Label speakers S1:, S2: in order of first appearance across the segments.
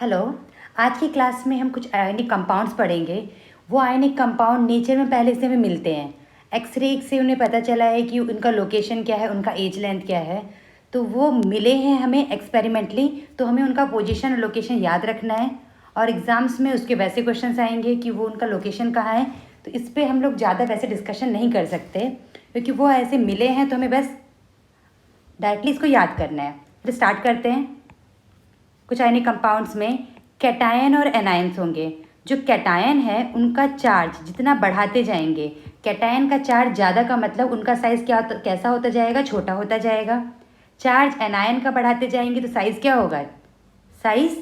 S1: Hello. आज की class में हम कुछ आयनिक कंपाउंड्स पढ़ेंगे। वो आयनिक कंपाउंड नेचर में पहले से हमें मिलते हैं। एक्सरे से उन्हें पता चला है कि उनका लोकेशन क्या है, उनका एज लेंथ क्या है। तो वो मिले हैं हमें एक्सपेरिमेंटली, तो हमें उनका पोजीशन और लोकेशन याद रखना है। और एग्ज़ाम्स में उसके वैसे क्वेश्चंस आएंगे कि वो उनका लोकेशन कहाँ है। तो इस पर हम लोग ज़्यादा वैसे डिस्कशन नहीं कर सकते, क्योंकि वो ऐसे मिले हैं तो हमें बस डायरेक्टली इसको याद करना है। तो स्टार्ट करते हैं। कुछ आयनिक कंपाउंड्स में कैटायन और एनायंस होंगे। जो कैटायन है उनका चार्ज जितना बढ़ाते जाएंगे, कैटायन का चार्ज ज़्यादा का मतलब उनका साइज़ कैसा होता जाएगा, छोटा होता जाएगा। चार्ज एनायन का बढ़ाते जाएंगे तो साइज़ क्या होगा, साइज़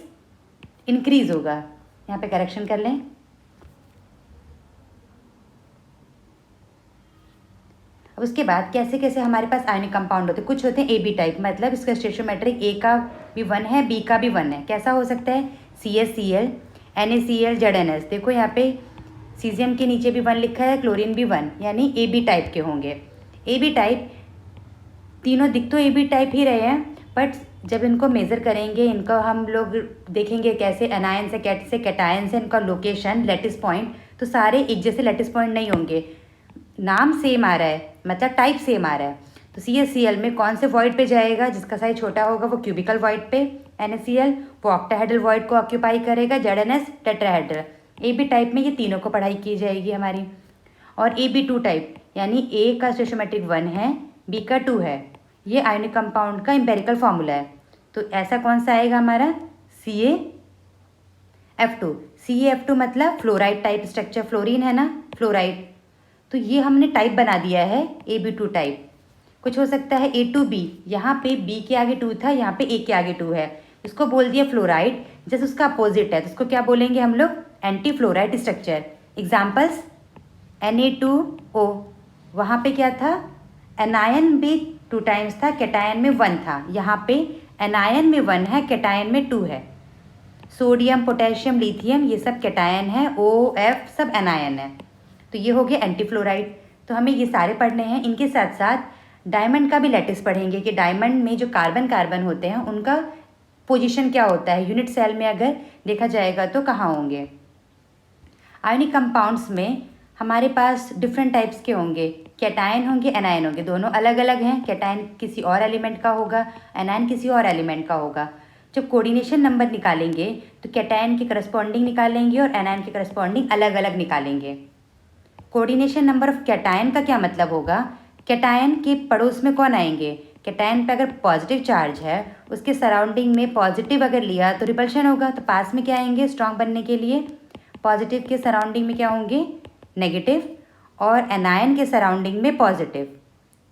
S1: इंक्रीज होगा। यहाँ पे करेक्शन कर लें। अब उसके बाद कैसे कैसे हमारे पास आयनिक कंपाउंड होते हैं। कुछ होते हैं ए बी टाइप, मतलब इसका स्टेशियोमेट्रिक ए का भी 1 है, बी का भी 1 है। कैसा हो सकता है, CH Cl, NaCl, ZnS। देखो यहाँ पे सीजियम के नीचे भी 1 लिखा है, क्लोरीन भी 1, यानी ए बी टाइप के होंगे। ए बी टाइप तीनों दिख तो ए बी टाइप ही रहे हैं, बट जब इनको मेज़र करेंगे, इनको हम लोग देखेंगे कैसे एनायन से कैसे कैटायन से इनका लोकेशन लैटिस पॉइंट, तो सारे एक जैसे लैटिस पॉइंट नहीं होंगे। नाम सेम आ रहा है, मतलब टाइप सेम आ रहा है। तो CH Cl में कौन से वॉइड पे जाएगा, जिसका साइज छोटा होगा वो क्यूबिकल वॉइड पे। NaCl वो ऑक्टाहेड्रल वॉइड को ऑक्यूपाई करेगा। ZnS tetrahedral. A B type में ये तीनों को पढ़ाई की जाएगी हमारी। और AB2 टाइप, यानी ए का स्टेशियोमेट्रिक 1 है, बी का 2 है। ये आयनिक कंपाउंड का एम्पेरिकल फॉर्मूला है। तो ऐसा कौन सा आएगा हमारा, CaF2। CaF2 मतलब फ्लोराइड टाइप स्ट्रक्चर, फ्लोरीन है ना, फ्लोराइड। तो ये हमने टाइप बना दिया है AB2 टाइप। कुछ हो सकता है A2B, यहाँ पे B के आगे 2 था, यहाँ पे A के आगे 2 है, इसको बोल दिया फ्लोराइड। जैसे उसका अपोजिट है तो उसको क्या बोलेंगे हम लोग, anti fluoride structure. Examples, Na2O, वहाँ पे क्या था, एनायन भी 2 टाइम्स था, कैटायन में 1 था। यहाँ पे एनायन में 1 है, कैटायन में 2 है। सोडियम, पोटेशियम, लिथियम ये सब कैटायन है, OF सब एनायन है। तो ये हो गया एंटी फ्लोराइड। तो हमें ये सारे पढ़ने हैं। इनके साथ साथ डायमंड का भी लैटिस पढ़ेंगे कि डायमंड में जो कार्बन कार्बन होते हैं उनका पोजीशन क्या होता है, यूनिट सेल में अगर देखा जाएगा तो कहाँ होंगे। आयनिक कंपाउंड्स में हमारे पास डिफरेंट टाइप्स के होंगे, कैटायन होंगे, एनायन होंगे। दोनों अलग अलग हैं, कैटायन किसी और एलिमेंट का होगा, एनायन किसी और एलिमेंट का होगा। जब कोऑर्डिनेशन नंबर निकालेंगे तो कैटायन के करस्पॉन्डिंग निकालेंगे और एनायन के करस्पॉन्डिंग अलग अलग निकालेंगे। कोऑर्डिनेशन नंबर ऑफ कैटायन का क्या मतलब होगा, कैटायन के पड़ोस में कौन आएंगे, कैटायन पे अगर पॉजिटिव चार्ज है उसके सराउंडिंग में पॉजिटिव अगर लिया तो रिपल्शन होगा, तो पास में क्या आएंगे स्ट्रॉन्ग बनने के लिए, पॉजिटिव के सराउंडिंग में क्या होंगे, नेगेटिव, और एनायन के सराउंडिंग में पॉजिटिव।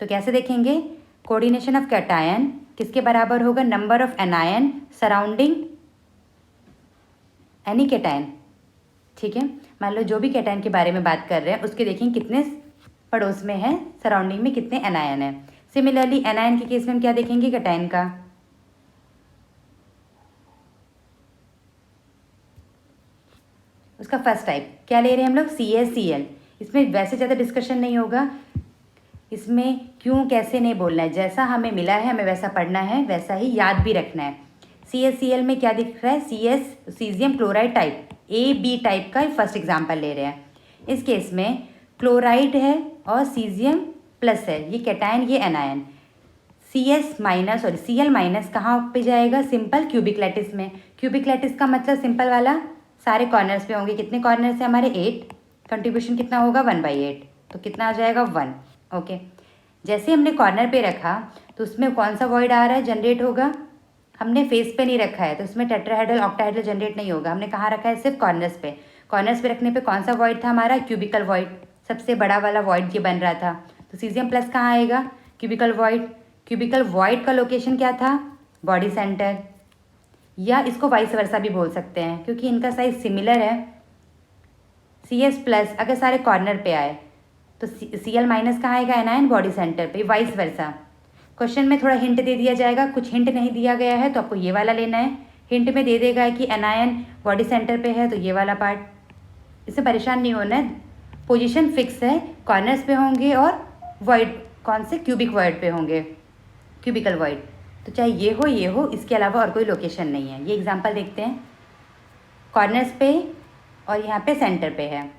S1: तो कैसे देखेंगे, कोऑर्डिनेशन ऑफ कैटायन किसके बराबर होगा, number of anion surrounding any cation. ठीक है, मान लो जो भी कैटायन के बारे में बात कर रहे हैं उसके देखेंगे कितने पड़ोस में है, सराउंडिंग में कितने एनायन है। सिमिलरली एनायन के केस में हम क्या देखेंगे, कैटायन का उसका फर्स्ट टाइप क्या ले रहे हैं हम लोग, CaCl। इसमें वैसे ज़्यादा डिस्कशन नहीं होगा, इसमें क्यों कैसे नहीं बोलना है, जैसा हमें मिला है हमें वैसा पढ़ना है, वैसा ही याद भी रखना है। CaCl में क्या दिख रहा है, caesium chloride type, AB type का फर्स्ट एग्जाम्पल ले रहे हैं। इस केस में क्लोराइड है और सीजियम प्लस है, ये कैटायन ये एनायन। Cl माइनस कहाँ पे जाएगा, सिंपल क्यूबिक लैटिस में। क्यूबिक लैटिस का मतलब सिंपल वाला सारे कॉर्नर्स पे होंगे। कितने कॉर्नर्स है हमारे, 8। कंट्रीब्यूशन कितना होगा, 1/8, तो कितना आ जाएगा 1। ओके, जैसे हमने कॉर्नर पे रखा तो उसमें कौन सा वॉइड आ रहा है, जनरेट होगा। हमने फेस पे नहीं रखा है तो उसमें टेट्राहेड्रल ऑक्टाहेड्रल जनरेट नहीं होगा। हमने कहाँ रखा है, सिर्फ कॉर्नर्स पे। कॉर्नर्स पे रखने पे कौन सा वॉइड था हमारा, क्यूबिकल वॉइड, सबसे बड़ा वाला वॉइड ये बन रहा था। तो सीजियम प्लस कहाँ आएगा, क्यूबिकल वॉइड। क्यूबिकल वॉइड का लोकेशन क्या था, बॉडी सेंटर, या इसको वाइस वर्सा भी बोल सकते हैं क्योंकि इनका साइज सिमिलर है। CS प्लस अगर सारे कॉर्नर पे आए तो Cl माइनस कहाँ आएगा, एनायन बॉडी सेंटर पे, वाइस वर्सा। क्वेश्चन में थोड़ा हिंट दे दिया जाएगा, कुछ हिंट नहीं दिया गया है तो आपको ये वाला लेना है। हिंट में दे देगा कि एनायन बॉडी सेंटर पे है तो ये वाला पार्ट, इससे परेशान नहीं होना है। पोजीशन फिक्स है, कॉर्नर्स पे होंगे और वॉइड कौन से, क्यूबिक वॉइड पे होंगे, क्यूबिकल वॉइड। तो चाहे ये हो, इसके अलावा और कोई लोकेशन नहीं है। ये एग्जाम्पल देखते हैं। कॉर्नर्स पे और यहाँ पे सेंटर पे है।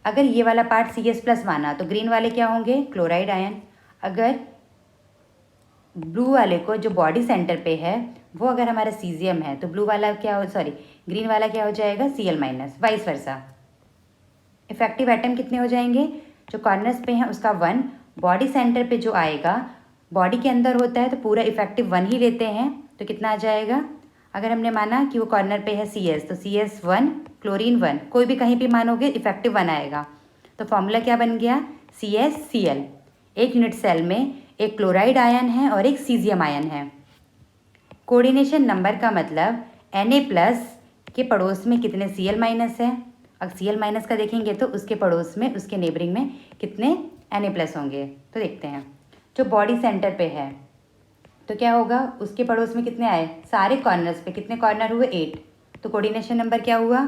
S1: अगर ये वाला पार्ट CS+ माना तो ग्रीन वाले क्या होंगे, क्लोराइड आयन। अगर ब्लू वाले को जो बॉडी सेंटर पे है वो अगर हमारा सीजियम है तो ब्लू वाला क्या हो, सॉरी ग्रीन वाला क्या हो जाएगा, Cl-, vice versa. Effective atom कितने हो जाएंगे, जो कॉर्नर्स पे हैं उसका 1, बॉडी सेंटर पे जो आएगा, बॉडी के अंदर होता है तो पूरा इफेक्टिव 1 ही लेते हैं तो कितना आ जाएगा। अगर हमने माना कि वो कॉर्नर पे है CS तो CS1, क्लोरीन 1, कोई भी कहीं भी मानोगे इफेक्टिव 1 आएगा। तो फॉर्मूला क्या बन गया, CsCl। एक यूनिट सेल में एक क्लोराइड आयन है और एक सीजियम आयन है। कोऑर्डिनेशन नंबर का मतलब Na+ के पड़ोस में कितने Cl- है। अगर Cl- का देखेंगे तो उसके पड़ोस में, उसके नेबरिंग में कितने Na+ होंगे। तो देखते हैं, जो बॉडी सेंटर पे है तो क्या होगा, उसके पड़ोस में कितने आए, सारे कॉर्नर्स पे कितने कॉर्नर हुए, 8, तो कोऑर्डिनेशन नंबर क्या हुआ,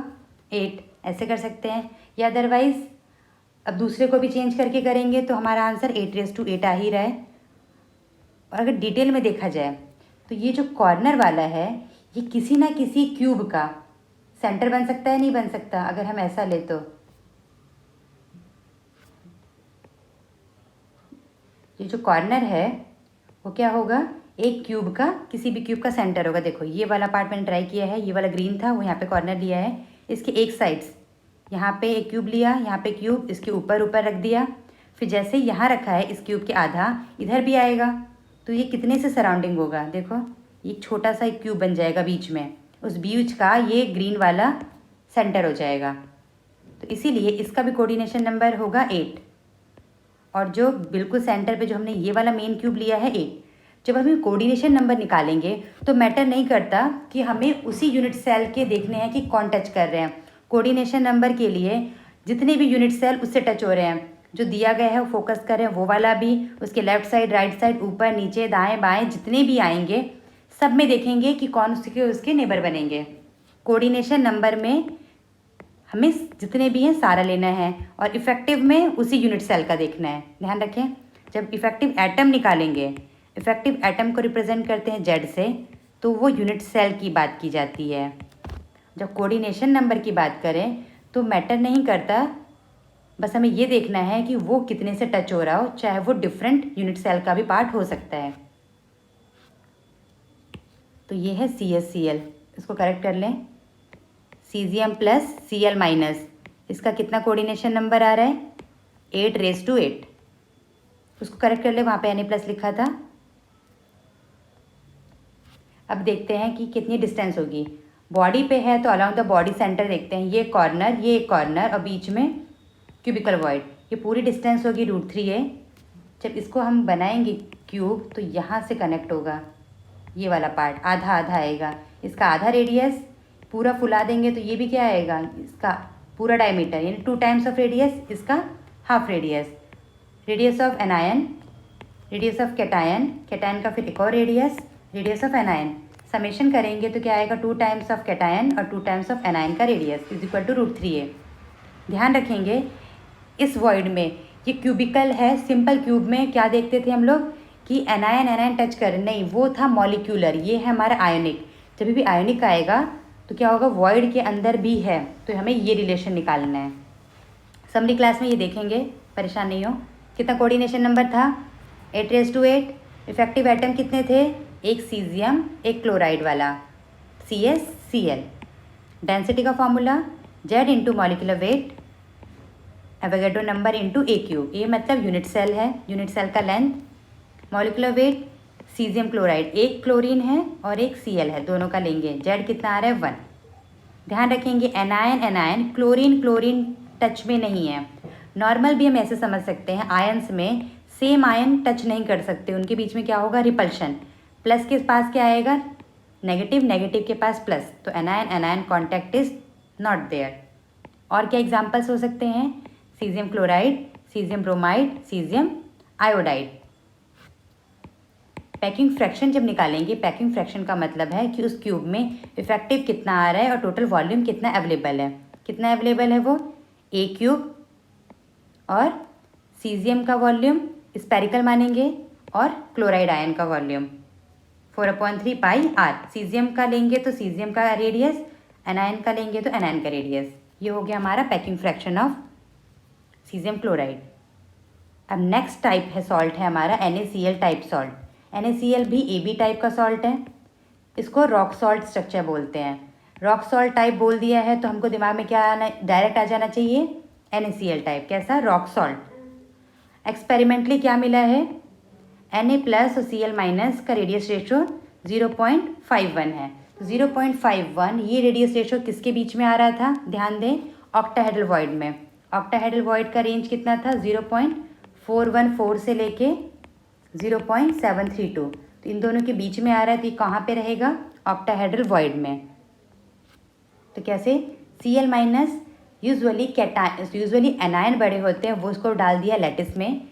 S1: 8। ऐसे कर सकते हैं, या अदरवाइज अब दूसरे को भी चेंज करके करेंगे तो हमारा आंसर 8⁸ आ ही रहा है। और अगर डिटेल में देखा जाए तो ये जो कॉर्नर वाला है ये किसी ना किसी क्यूब का सेंटर बन सकता है, नहीं बन सकता। अगर हम ऐसा ले तो ये जो कॉर्नर है वो क्या होगा, एक क्यूब का, किसी भी क्यूब का सेंटर होगा। देखो ये वाला पार्ट मैंने ट्राई किया है, ये वाला ग्रीन था, वो यहाँ पे कॉर्नर लिया है, इसके एक साइड्स यहाँ पे एक क्यूब लिया, यहाँ पे क्यूब इसके ऊपर ऊपर रख दिया, फिर जैसे यहाँ रखा है इस क्यूब के आधा इधर भी आएगा, तो ये कितने से सराउंडिंग होगा, देखो ये छोटा सा एक क्यूब बन जाएगा बीच में, उस बीच का ये ग्रीन वाला सेंटर हो जाएगा। तो इसीलिए इसका भी कोऑर्डिनेशन नंबर होगा 8। और जो बिल्कुल सेंटर पे जो हमने ये वाला मेन क्यूब लिया है 8। जब हम कोऑर्डिनेशन नंबर निकालेंगे तो मैटर नहीं करता कि हमें उसी यूनिट सेल के देखने हैं कि कौन टच कर रहे हैं। कोऑर्डिनेशन नंबर के लिए जितने भी यूनिट सेल उससे टच हो रहे हैं, जो दिया गया है वो फोकस करें, वो वाला भी, उसके लेफ्ट साइड, राइट साइड, ऊपर नीचे, दाएं बाएं जितने भी आएंगे सब में देखेंगे कि कौन उसके नेबर बनेंगे। कोऑर्डिनेशन नंबर में हमें जितने भी हैं सारा लेना है और इफेक्टिव में उसी यूनिट सेल का देखना है। ध्यान रखें, जब इफेक्टिव एटम निकालेंगे, इफेक्टिव एटम को रिप्रेजेंट करते हैं Z से, तो वो यूनिट सेल की बात की जाती है। जब कोऑर्डिनेशन नंबर की बात करें तो मैटर नहीं करता, बस हमें ये देखना है कि वो कितने से टच हो रहा हो, चाहे वो डिफरेंट यूनिट सेल का भी पार्ट हो सकता है। तो ये है CsCl, इसको करेक्ट कर लें, Cesium+ Cl-, इसका कितना कोऑर्डिनेशन नंबर आ रहा है, 8⁸ उसको करेक्ट कर ले, वहाँ पे Na+ लिखा था। अब देखते हैं कि कितनी डिस्टेंस होगी। बॉडी पे है तो अलाउंग द बॉडी सेंटर देखते हैं, ये कॉर्नर, ये एक कॉर्नर और बीच में क्यूबिकल वॉइड, ये पूरी डिस्टेंस होगी √3a। जब इसको हम बनाएंगे क्यूब तो यहाँ से कनेक्ट होगा, ये वाला पार्ट आधा आधा आएगा, इसका आधा रेडियस पूरा फुला देंगे तो ये भी क्या आएगा, इसका पूरा डायमीटर, यानी 2 टाइम्स ऑफ रेडियस, इसका half radius. Radius of anion, radius of cation, cation का फिर एक और radius, radius of anion, summation करेंगे तो क्या आएगा, 2 टाइम्स ऑफ कैटायन और 2 टाइम्स ऑफ एनायन का radius is equal to √3a। ध्यान रखेंगे इस वॉइड में ये क्यूबिकल है, सिंपल क्यूब में क्या देखते थे हम लोग कि एनायन एनायन टच कर, नहीं वो था मॉलिक्यूलर, ये है हमारा आयोनिक। जब भी आयोनिक आएगा तो क्या होगा, वॉइड के अंदर भी है, तो हमें ये रिलेशन निकालना है। समरी क्लास में ये देखेंगे, परेशान नहीं हो। कितना कोऑर्डिनेशन नंबर था, 8⁸ इफेक्टिव एटम कितने थे, एक सीजियम एक क्लोराइड वाला, CsCl। डेंसिटी का formula Z into molecular weight, Avogadro number into A³। ए मतलब यूनिट सेल है, यूनिट सेल का length, molecular weight, caesium chloride, एक क्लोरीन है और एक Cl है, दोनों का लेंगे, Z कितना आ रहा है, 1। ध्यान रखेंगे anion anion, chlorine chlorine touch में नहीं है। नॉर्मल भी हम ऐसे समझ सकते हैं, आयंस में सेम आयन टच नहीं कर सकते, उनके बीच में क्या होगा, रिपल्शन। प्लस के पास क्या आएगा, नेगेटिव, नेगेटिव के पास प्लस, तो anion anion contact is not there. और क्या एग्जाम्पल्स हो सकते हैं, caesium chloride, caesium bromide, caesium iodide. Packing fraction जब निकालेंगे, पैकिंग फ्रैक्शन का मतलब है कि उस क्यूब में इफेक्टिव कितना आ रहा है और टोटल वॉल्यूम कितना अवेलेबल है। कितना अवेलेबल है वो, A³ और सीजियम का वॉल्यूम स्पेरिकल मानेंगे और क्लोराइड आयन का वॉल्यूम 4/3 πr। सीजियम का लेंगे तो सीजियम का रेडियस, एनायन का लेंगे तो एनायन का रेडियस। ये हो गया हमारा packing fraction of caesium chloride. अब नेक्स्ट टाइप है सॉल्ट है हमारा NaCl टाइप सॉल्ट। NaCl भी AB टाइप का सॉल्ट है, इसको रॉक सॉल्ट स्ट्रक्चर बोलते हैं। रॉक सॉल्ट टाइप बोल दिया है तो हमको दिमाग में क्या आना, डायरेक्ट आ जाना चाहिए NaCl टाइप। कैसा? Rock salt. एक्सपेरिमेंटली क्या मिला है, Na प्लस और Cl माइनस का रेडियस रेशो 0.51 है। 0.51 ये रेडियस रेशो किसके बीच में आ रहा था? ध्यान दें, ऑक्टाहेड्रल वॉइड में। ऑक्टाहेड्रल वॉइड का रेंज कितना था? 0.414 से लेके 0.732। तो इन दोनों के बीच में आ रहा है, तो ये कहाँ पे रहेगा? ऑक्टाहेड्रल वॉइड में। तो कैसे? Cl माइनस यूजुअली एनायन बड़े होते हैं, वो उसको डाल दिया लैटिस में।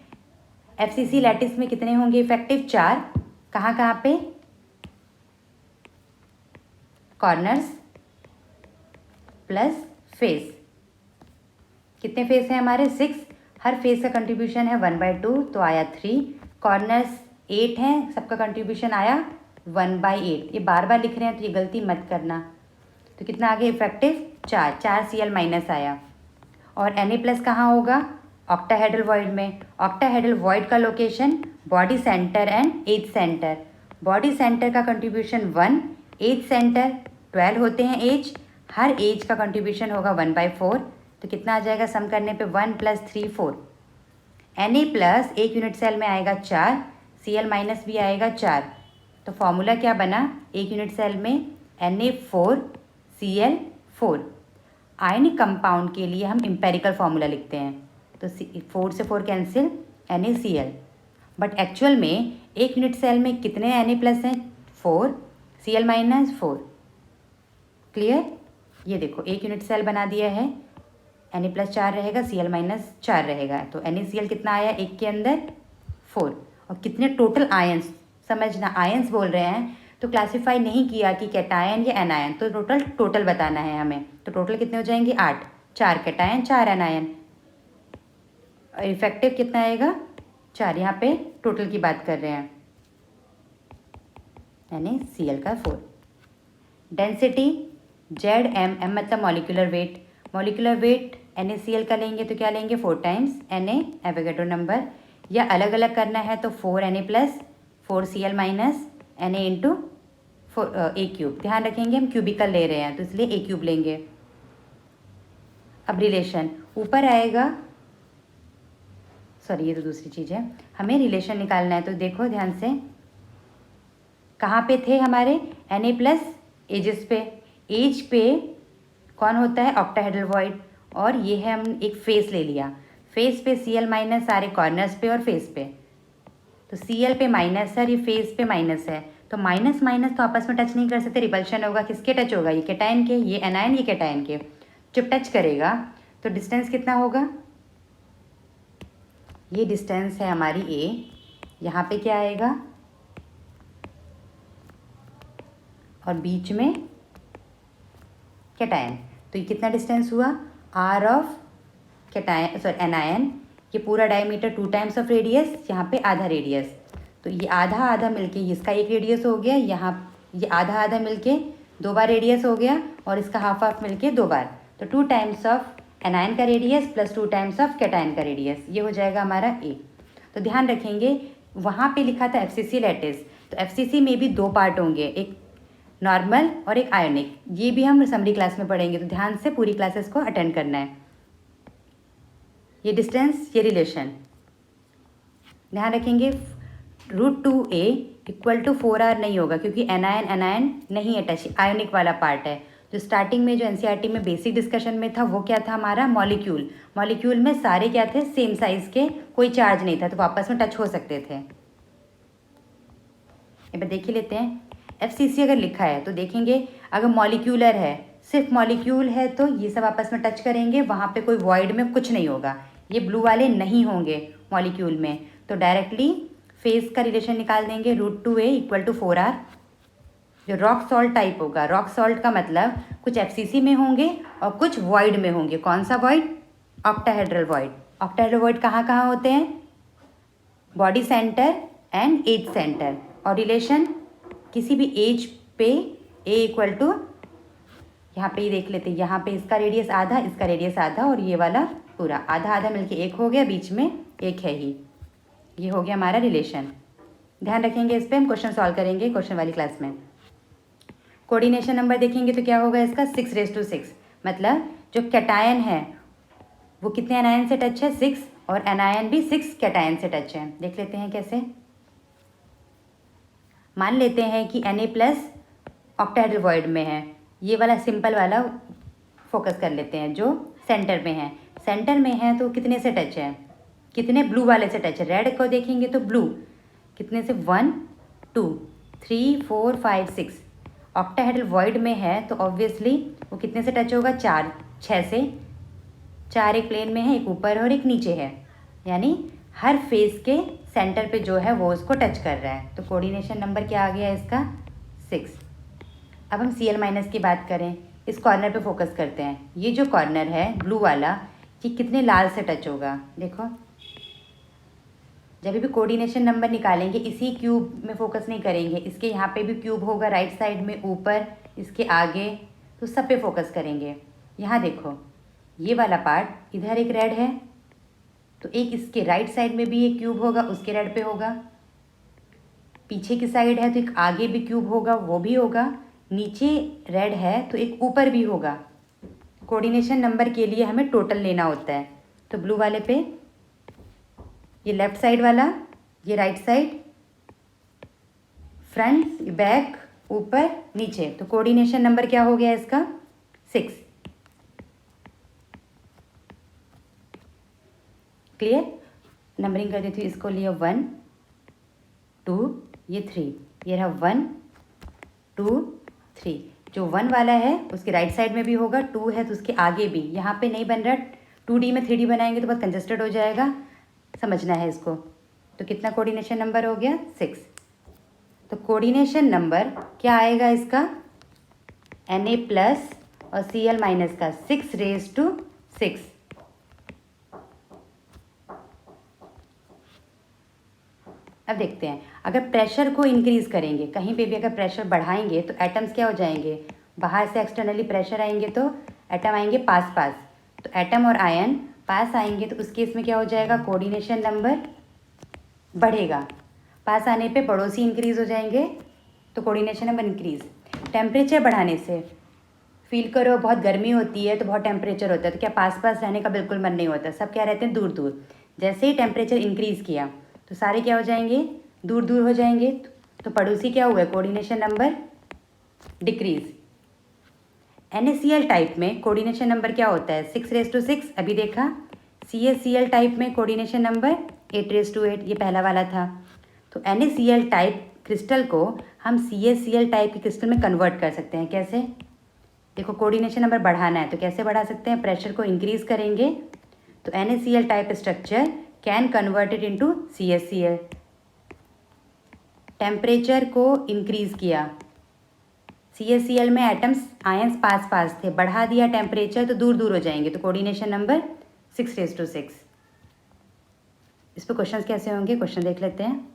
S1: FCC लैटिस में कितने होंगे इफेक्टिव? 4। कहाँ कहाँ पे? Corners plus face. कितने फेस हैं हमारे? 6। हर फेस का कंट्रीब्यूशन है 1/2, तो आया 3। कॉर्नर्स 8 हैं, सबका कंट्रीब्यूशन आया 1/8। ये बार बार लिख रहे हैं तो ये गलती मत करना। तो कितना आगे इफेक्टिव? 4 Cl माइनस आया। और Na प्लस कहाँ होगा? ऑक्टाहेड्रल वॉइड में। ऑक्टाहेड्रल वॉइड का location body centre and edge centre. Body centre का कंट्रीब्यूशन 1, एज सेंटर 12 होते हैं एज, हर एज का कंट्रीब्यूशन होगा 1/4। तो कितना आ जाएगा सम करने पे? 1 + 3 4। Na प्लस एक यूनिट सेल में आएगा 4, Cl माइनस भी आएगा 4। तो फॉर्मूला क्या बना एक यूनिट सेल में? Na4Cl4। आयनिक कंपाउंड के लिए हम एम्पेरिकल फार्मूला लिखते हैं, तो 4 से 4 कैंसिल, NaCl। बट एक्चुअल में एक यूनिट सेल में कितने Na प्लस हैं? 4, Cl माइनस 4। क्लियर? ये देखो एक यूनिट सेल बना दिया है, Na प्लस 4 रहेगा, Cl माइनस 4 रहेगा। तो NaCl कितना आया एक के अंदर? 4। और कितने टोटल आयंस, समझना आयंस बोल रहे हैं तो क्लासीफाई नहीं किया कि कैटायन या एनायन, तो टोटल बताना है हमें। तो टोटल कितने हो जाएंगे? 8। 4 कैटायन 4 एनायन। इफेक्टिव कितना आएगा? 4। यहाँ पे टोटल की बात कर रहे हैं, यानी Cl का 4। डेंसिटी Zm, m मतलब molecular weight. Molecular weight NaCl का लेंगे तो क्या लेंगे? 4 टाइम्स Na एवोगैड्रो नंबर, या अलग अलग करना है तो 4 Na plus 4 Cl minus Na into A³। ध्यान रखेंगे हम क्यूबिकल ले रहे हैं तो इसलिए A³ लेंगे। अब रिलेशन ऊपर आएगा, सॉरी ये तो दूसरी चीज़ है, हमें रिलेशन निकालना है। तो देखो ध्यान से, कहाँ पे थे हमारे? Na प्लस एजेस पे। एज पे कौन होता है? Octahedral void. और ये है हम एक फेस ले लिया, फेस पे Cl माइनस सारे कॉर्नर्स पे और फेस पे। तो Cl पे माइनस है और ये फेस पे माइनस है, तो माइनस माइनस तो आपस में टच नहीं कर सकते, रिपल्शन होगा। किसके टच होगा? ये कैटायन के, ये एनायन, ये कैटायन के। जब टच करेगा तो डिस्टेंस कितना होगा? ये डिस्टेंस है हमारी A, यहाँ पे क्या आएगा? और बीच में कैटायन। तो ये कितना डिस्टेंस हुआ? R of cation, sorry anion. ये पूरा डायमीटर 2 टाइम्स ऑफ रेडियस, यहाँ पे आधा रेडियस। तो ये आधा आधा मिलके इसका एक रेडियस हो गया, यहाँ ये आधा आधा मिलके 2 बार रेडियस हो गया, और इसका हाफ हाफ मिलके 2 बार। तो 2 टाइम्स ऑफ एनायन का radius plus 2 times of cation का रेडियस, ये हो जाएगा हमारा A। तो ध्यान रखेंगे वहाँ पे लिखा था FCC लैटिस, तो FCC में भी 2 पार्ट होंगे, एक नॉर्मल और एक आयोनिक। ये भी हम समरी क्लास में पढ़ेंगे, तो ध्यान से पूरी क्लासेस को अटेंड करना है। ये डिस्टेंस, ये रिलेशन ध्यान रखेंगे। √2a = 4r नहीं होगा, क्योंकि एनायन एनायन नहीं अटैच, आयोनिक वाला पार्ट है। जो स्टार्टिंग में जो NCERT में बेसिक डिस्कशन में था वो क्या था हमारा? मॉलिक्यूल। मॉलिक्यूल में सारे क्या थे? सेम साइज के, कोई चार्ज नहीं था, तो आपस में टच हो सकते थे। एक बार देख ही लेते हैं। FCC अगर लिखा है तो देखेंगे, अगर मॉलिक्यूलर है, सिर्फ मॉलिक्यूल है, तो ये सब आपस में टच करेंगे, वहाँ पे कोई वॉइड में कुछ नहीं होगा, ये ब्लू वाले नहीं होंगे मॉलिक्यूल में। तो डायरेक्टली फेस का रिलेशन निकाल देंगे, √2a = 4r। जो रॉक सॉल्ट टाइप होगा, रॉक सॉल्ट का मतलब कुछ FCC में होंगे और कुछ वॉइड में होंगे। कौन सा void? Octahedral void. Octahedral void कहाँ कहाँ होते हैं? Body centre and edge centre. और रिलेशन किसी भी एज पे A = यहाँ पे ही देख लेते हैं, यहाँ पे इसका रेडियस आधा, इसका रेडियस आधा और ये वाला पूरा, आधा आधा मिलके एक हो गया, बीच में एक है ही। ये हो गया हमारा रिलेशन। ध्यान रखेंगे इस पर, हम क्वेश्चन सॉल्व करेंगे क्वेश्चन वाली क्लास में। कोऑर्डिनेशन नंबर देखेंगे तो क्या होगा इसका 6⁻⁶, मतलब जो कैटायन है वो कितने एनायन से टच है 6, और एनायन भी 6 कैटायन से टच है। देख लेते हैं कैसे। मान लेते हैं कि Na+ ऑक्टाहेड्रल वॉइड में है, ये वाला सिंपल वाला फोकस कर लेते हैं जो सेंटर में है। सेंटर में है तो कितने से टच है, कितने ब्लू वाले से टच है। रेड को देखेंगे तो ब्लू कितने से 1 2 3 4 5 6, ऑक्टाहेड्रल वॉइड में है तो ऑब्वियसली वो कितने से टच होगा 4 6 से। 4 एक प्लेन में है, एक ऊपर और एक नीचे है, यानी हर फेस के सेंटर पे जो है वो उसको टच कर रहा है। तो कोऑर्डिनेशन नंबर क्या आ गया इसका 6। अब हम Cl- की बात करें, इस कॉर्नर पे फोकस करते हैं। ये जो कॉर्नर है ब्लू वाला, ये कितने लाल से टच होगा। देखो जब भी कोऑर्डिनेशन नंबर निकालेंगे इसी क्यूब में फोकस नहीं करेंगे, इसके यहाँ पे भी क्यूब होगा राइट साइड में, ऊपर इसके आगे, तो सब पे फोकस करेंगे। यहाँ देखो ये वाला पार्ट, इधर एक रेड है तो एक इसके राइट साइड में भी एक क्यूब होगा, उसके रेड पे होगा। पीछे की साइड है तो एक आगे भी क्यूब होगा, वो भी होगा। नीचे रेड है तो एक ऊपर भी होगा। कोऑर्डिनेशन नंबर के लिए हमें टोटल लेना होता है। तो ब्लू वाले पे ये लेफ्ट साइड वाला, ये राइट साइड, फ्रंट बैक ऊपर नीचे, तो कोऑर्डिनेशन नंबर क्या हो गया इसका 6। क्लियर। नंबरिंग कर देती हूँ इसको, लिए 1 2 ये 3, ये रहा 1 2 3। जो 1 वाला है उसके राइट साइड में भी होगा, 2 है तो उसके आगे भी। यहाँ पे नहीं बन रहा, 2D में 3D बनाएंगे तो बहुत कंजस्टेड हो जाएगा, समझना है इसको। तो कितना कोऑर्डिनेशन नंबर हो गया 6। तो कोऑर्डिनेशन नंबर क्या आएगा इसका Na+ और Cl- का 6⁻⁶। अब देखते हैं, अगर प्रेशर को इंक्रीज़ करेंगे, कहीं पे भी अगर प्रेशर बढ़ाएंगे तो एटम्स क्या हो जाएंगे, बाहर से एक्सटर्नली प्रेशर आएंगे तो एटम आएंगे पास पास। तो एटम और आयन पास आएंगे तो उस केस में क्या हो जाएगा, कोऑर्डिनेशन नंबर बढ़ेगा। पास आने पे पड़ोसी इंक्रीज़ हो जाएंगे तो कोऑर्डिनेशन नंबर इंक्रीज़। टेम्परेचर बढ़ाने से, फील करो बहुत गर्मी होती है तो बहुत टेम्परेचर होता है, तो क्या पास पास रहने का बिल्कुल मन नहीं होता, सब क्या रहते हैं दूर दूर। जैसे ही टेम्परेचर इंक्रीज़ किया तो सारे क्या हो जाएंगे, दूर दूर हो जाएंगे। तो पड़ोसी क्या हुआ, coordination number decrease. NaCl type में कोऑर्डिनेशन नंबर क्या होता है 6⁻⁶, अभी देखा। CaCl टाइप में कोऑर्डिनेशन नंबर 8⁻8, ये पहला वाला था। तो NaCl टाइप क्रिस्टल को हम CaCl टाइप के क्रिस्टल में कन्वर्ट कर सकते हैं। कैसे, देखो कोऑर्डिनेशन नंबर बढ़ाना है तो कैसे बढ़ा सकते हैं, प्रेशर को इंक्रीज़ करेंगे तो NaCl type structure can converted into CaCl। Temperature को इंक्रीज़ किया, CaCl में एटम्स आयंस पास पास थे, बढ़ा दिया टेम्परेचर तो दूर दूर हो जाएंगे, तो कोऑर्डिनेशन नंबर 6⁻⁶। इस पर क्वेश्चंस कैसे होंगे, क्वेश्चन देख लेते हैं।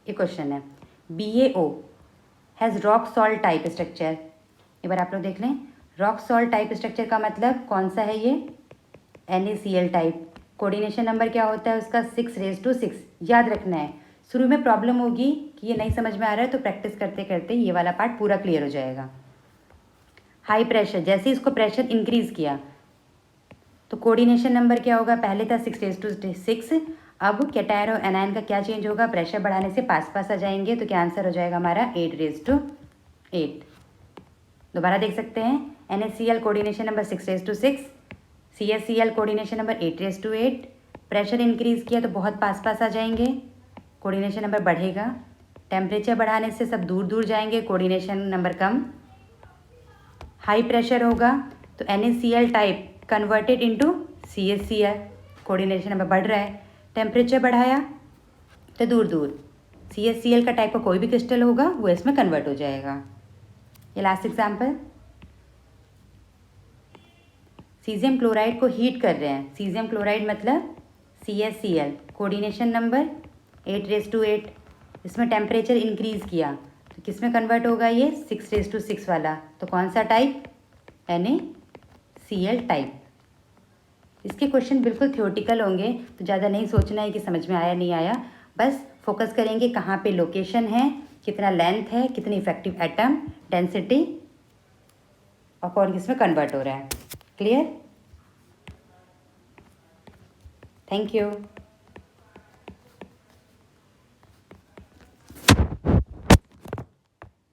S1: ये क्वेश्चन है, BaO has rock salt type structure. एक बार आप लोग देख लें, रॉक सॉल्ट टाइप स्ट्रक्चर का मतलब कौन सा है, ये NaCl टाइप। कोऑर्डिनेशन नंबर क्या होता है उसका 6⁻6। याद रखना है, शुरू में प्रॉब्लम होगी कि ये नहीं समझ में आ रहा है, तो प्रैक्टिस करते करते ये वाला पार्ट पूरा क्लियर हो जाएगा। हाई प्रेशर, जैसे इसको प्रेशर इंक्रीज़ किया तो कोऑर्डिनेशन नंबर क्या होगा, पहले था 6⁻6, अब कैटायन और एनायन का क्या चेंज होगा, प्रेशर बढ़ाने से पास पास आ जाएंगे, तो क्या आंसर हो जाएगा हमारा 8⁻8। दोबारा देख सकते हैं, NaCl coordination number 6⁻6, CaCl coordination number 8⁻8। Pressure increase किया तो बहुत पास पास आ जाएंगे, कोऑर्डिनेशन नंबर बढ़ेगा। टेम्परेचर बढ़ाने से सब दूर दूर जाएंगे, कोऑर्डिनेशन नंबर कम। हाई प्रेशर होगा तो NaCl type converted into CaCl, coordination number बढ़ रहा है। टेम्परेचर बढ़ाया तो दूर दूर, CaCl का टाइप का कोई भी क्रिस्टल होगा वो इसमें कन्वर्ट हो जाएगा। ये लास्ट एग्जाम्पल, सीजियम क्लोराइड को हीट कर रहे हैं। सीजियम क्लोराइड मतलब CaCl, कोऑर्डिनेशन नंबर 8⁻8। इसमें टेम्परेचर इंक्रीज़ किया तो किस में कन्वर्ट होगा, ये 6⁻6 वाला। तो कौन सा टाइप, NaCl टाइप। इसके क्वेश्चन बिल्कुल थ्योरेटिकल होंगे, तो ज़्यादा नहीं सोचना है कि समझ में आया नहीं आया, बस फोकस करेंगे कहाँ पे लोकेशन है, कितना लेंथ है, कितनी इफेक्टिव एटम डेंसिटी और कौन किसमें कन्वर्ट हो रहा है। क्लियर? Thank you.